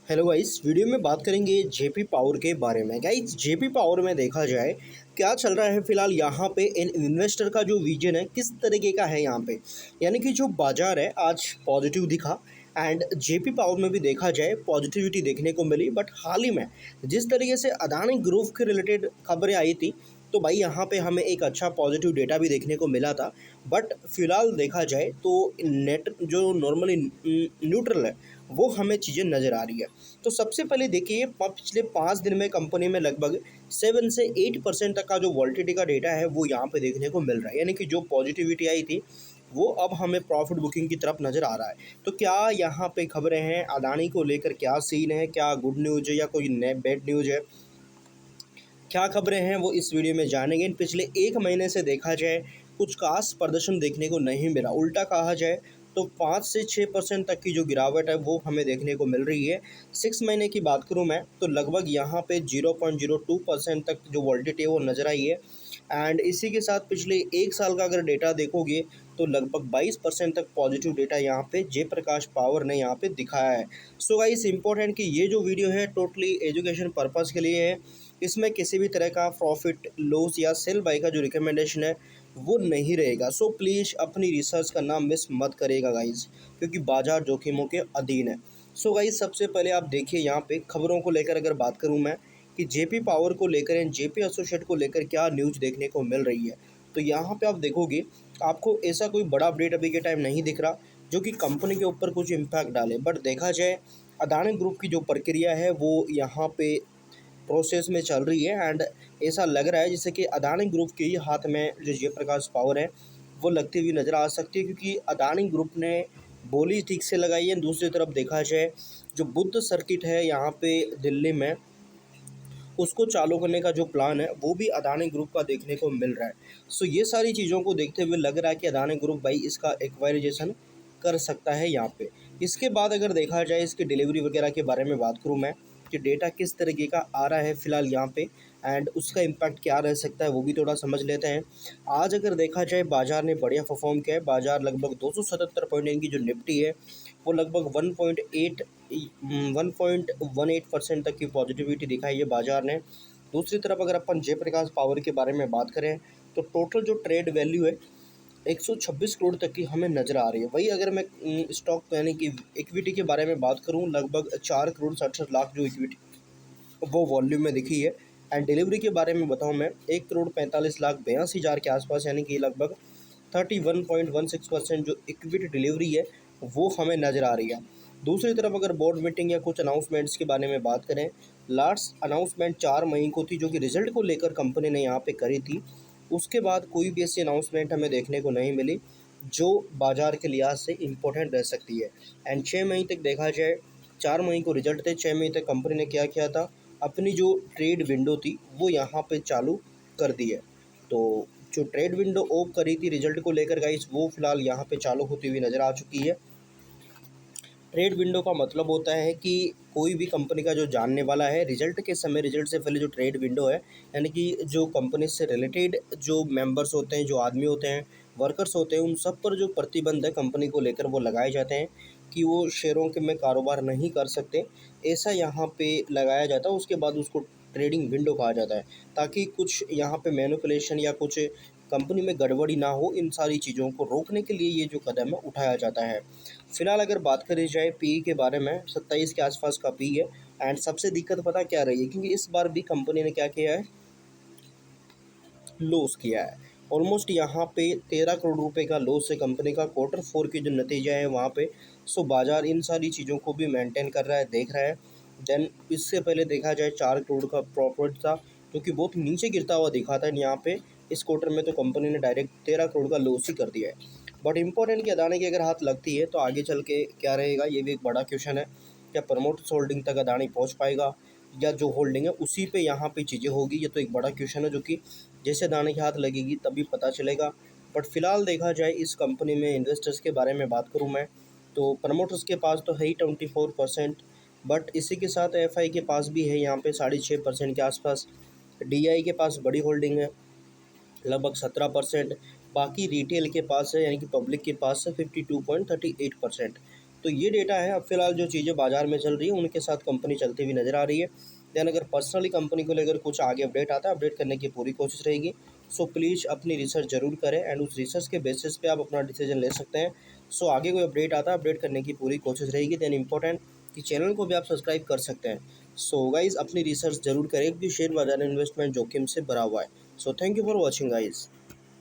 Hello guys, video में बात करेंगे जेपी पावर के बारे में। गाइस, जेपी पावर में देखा जाए क्या चल रहा है फिलहाल यहाँ पे इन इन्वेस्टर का जो विजन है किस तरीके का है यहाँ पे, यानी कि जो बाजार है आज पॉजिटिव दिखा एंड जेपी पावर में भी देखा जाए पॉजिटिविटी देखने को मिली। बट हाल ही में जिस तरीके से अदानी ग्रुप के रिलेटेड खबरें आई थी तो भाई यहाँ पे हमें एक अच्छा पॉजिटिव डेटा भी देखने को मिला था। बट फिलहाल देखा जाए तो नेट जो नॉर्मली न्यूट्रल है वो हमें चीज़ें नज़र आ रही है। तो सबसे पहले देखिए पिछले 5 दिन में कंपनी में लगभग 7 से 8% तक का जो वॉलिटिलिटी का डेटा है वो यहाँ पे देखने को मिल रहा है, यानी कि जो पॉजिटिविटी आई थी वो अब हमें प्रॉफिट बुकिंग की तरफ नज़र आ रहा है। तो क्या यहाँ पे खबरें हैं अदानी को लेकर, क्या सीन है, क्या गुड न्यूज़ है या कोई बैड न्यूज़ है, क्या खबरें हैं वो इस वीडियो में जानेंगे। पिछले 1 महीने से देखा जाए कुछ खास प्रदर्शन देखने को नहीं मिला, उल्टा कहा जाए तो 5 से 6% तक की जो गिरावट है वो हमें देखने को मिल रही है। 6 महीने की बात करूं मैं तो लगभग यहाँ पे 0.02% तक जो वॉलिटिलिटी है वो नज़र आई है। एंड इसी के साथ पिछले 1 साल का अगर डेटा देखोगे तो लगभग 22% तक पॉजिटिव डेटा यहाँ पे जयप्रकाश पावर ने यहाँ पे दिखाया है। सो गाइस, इम्पोर्टेंट कि ये जो वीडियो है टोटली एजुकेशन पर्पज़ के लिए है, इसमें किसी भी तरह का प्रॉफिट लॉस या सेल बाय का जो रिकमेंडेशन है वो नहीं रहेगा। सो प्लीज़ अपनी रिसर्च करना मिस मत करेगा गाइस, क्योंकि बाजार जोखिमों के अधीन है। सो गाइस, सबसे पहले आप देखिए यहाँ पे खबरों को लेकर अगर बात करूँ मैं कि जेपी पावर को लेकर एंड जेपी एसोसिएट को लेकर क्या न्यूज़ देखने को मिल रही है। तो यहाँ पे आप देखोगे आपको ऐसा कोई बड़ा अपडेट अभी के टाइम नहीं दिख रहा जो कि कंपनी के ऊपर कुछ इम्पैक्ट डाले। बट देखा जाए अदानी ग्रुप की जो प्रक्रिया है वो यहाँ पे प्रोसेस में चल रही है एंड ऐसा लग रहा है जैसे कि अदानी ग्रुप के ही हाथ में जो जयप्रकाश पावर है वो लगती हुई नज़र आ सकती है, क्योंकि अदानी ग्रुप ने बोली ठीक से लगाई है। दूसरी तरफ देखा जाए जो बुद्ध सर्किट है यहाँ पे दिल्ली में उसको चालू करने का जो प्लान है वो भी अदानी ग्रुप का देखने को मिल रहा है। सो ये सारी चीज़ों को देखते हुए लग रहा है कि अदानी ग्रुप भाई इसका एक्वायराइजेशन कर सकता है यहाँ पे। इसके बाद अगर देखा जाए इसकी डिलीवरी वगैरह के बारे में बात करूँ मैं कि डेटा किस तरीके का आ रहा है फ़िलहाल यहाँ पे एंड उसका इम्पैक्ट क्या रह सकता है वो भी थोड़ा समझ लेते हैं। आज अगर देखा जाए बाज़ार ने बढ़िया परफॉर्म किया है। बाज़ार लगभग 277 पॉइंट इनकी जो निफ्टी है वो लगभग 1.18% तक की पॉजिटिविटी दिखाई है बाज़ार ने। दूसरी तरफ अगर अपन जयप्रकाश पावर के बारे में बात करें तो टोटल जो ट्रेड वैल्यू है 126 करोड़ तक की हमें नज़र आ रही है। वही अगर मैं स्टॉक यानी कि इक्विटी के बारे में बात करूं लगभग 4 करोड़ 67 लाख जो इक्विटी वो वॉल्यूम में दिखी है। एंड डिलीवरी के बारे में बताऊं मैं 1 करोड़ 45 लाख 82 हज़ार के आसपास, यानी कि लगभग 31.16% जो इक्विटी डिलीवरी है वो हमें नज़र आ रही है। दूसरी तरफ अगर बोर्ड मीटिंग या कुछ अनाउंसमेंट्स के बारे में बात करें, लास्ट अनाउंसमेंट 4 मई को थी जो कि रिजल्ट को लेकर कंपनी ने यहाँ पे करी थी। उसके बाद कोई भी ऐसी अनाउंसमेंट हमें देखने को नहीं मिली जो बाज़ार के लिहाज से इम्पोर्टेंट रह सकती है। एंड 6 मई तक देखा जाए, 4 मई को रिजल्ट थे, 6 मई तक कंपनी ने क्या किया था, अपनी जो ट्रेड विंडो थी वो यहाँ पे चालू कर दी है। तो जो ट्रेड विंडो ओप करी थी रिजल्ट को लेकर गाइस वो फिलहाल यहाँ पे चालू होती हुई नज़र आ चुकी है। ट्रेड विंडो का मतलब होता है कि कोई भी कंपनी का जो जानने वाला है रिजल्ट के समय, रिजल्ट से पहले जो ट्रेड विंडो है, यानी कि जो कंपनी से रिलेटेड जो मेंबर्स होते हैं, जो आदमी होते हैं, वर्कर्स होते हैं, उन सब पर जो प्रतिबंध है कंपनी को लेकर वो लगाए जाते हैं कि वो शेयरों के में कारोबार नहीं कर सकते, ऐसा यहाँ पे लगाया जाता है। उसके बाद उसको ट्रेडिंग विंडो कहा जाता है, ताकि कुछ यहाँ पे मैनिपुलेशन या कुछ कंपनी में गड़बड़ी ना हो, इन सारी चीज़ों को रोकने के लिए ये जो कदम है उठाया जाता है। फिलहाल अगर बात करी जाए पी के बारे में, 27 के आसपास का पी है। एंड सबसे दिक्कत पता क्या रही है, क्योंकि इस बार भी कंपनी ने क्या किया है, लॉस किया है। ऑलमोस्ट यहाँ पे 13 करोड़ रुपए का लॉस है कंपनी का Q4 के जो नतीजा है वहाँ पे। सो बाजार इन सारी चीज़ों को भी मेंटेन कर रहा है, देख रहा है। देन इससे पहले देखा जाए 4 करोड़ का प्रॉफिट था जो कि बहुत नीचे गिरता हुआ दिखा था। यहाँ पे इस क्वार्टर में तो कंपनी ने डायरेक्ट 13 करोड़ का लॉस ही कर दिया है। बट इम्पोर्टेंट कि अदानी की अगर हाथ लगती है तो आगे चल के क्या रहेगा ये भी एक बड़ा क्वेश्चन है। क्या प्रमोटर्स होल्डिंग तक अदानी पहुँच पाएगा या जो होल्डिंग है उसी पे यहाँ पे चीज़ें होगी, ये तो एक बड़ा क्वेश्चन है जो कि जैसे दाने की हाथ लगेगी तभी पता चलेगा। बट फिलहाल देखा जाए इस कंपनी में इन्वेस्टर्स के बारे में बात करूं मैं तो प्रमोटर्स के पास तो है ही 24%। बट इसी के साथ एफआई के पास भी है यहाँ पे 6.5% के आसपास। डीआई के पास बड़ी होल्डिंग है लगभग 17%। बाकी रिटेल के पास है यानी कि पब्लिक के पास है 52.38%। तो ये डेटा है। अब फिलहाल जो चीज़ें बाजार में चल रही है उनके साथ कंपनी चलती हुई नज़र आ रही है। देन अगर पर्सनली कंपनी को लेकर कुछ आगे अपडेट आता है, अपडेट करने की पूरी कोशिश रहेगी। सो प्लीज़ अपनी रिसर्च ज़रूर करें एंड उस रिसर्च के बेसिस पे आप अपना डिसीजन ले सकते हैं। सो आगे कोई अपडेट आता है, अपडेट करने की पूरी कोशिश रहेगी। देन इंपॉर्टेंट कि चैनल को भी आप सब्सक्राइब कर सकते हैं। सो गाइज़ अपनी रिसर्च ज़रूर करें क्योंकि शेयर बाजार इन्वेस्टमेंट जोखिम से भरा हुआ है। So thank you for watching guys.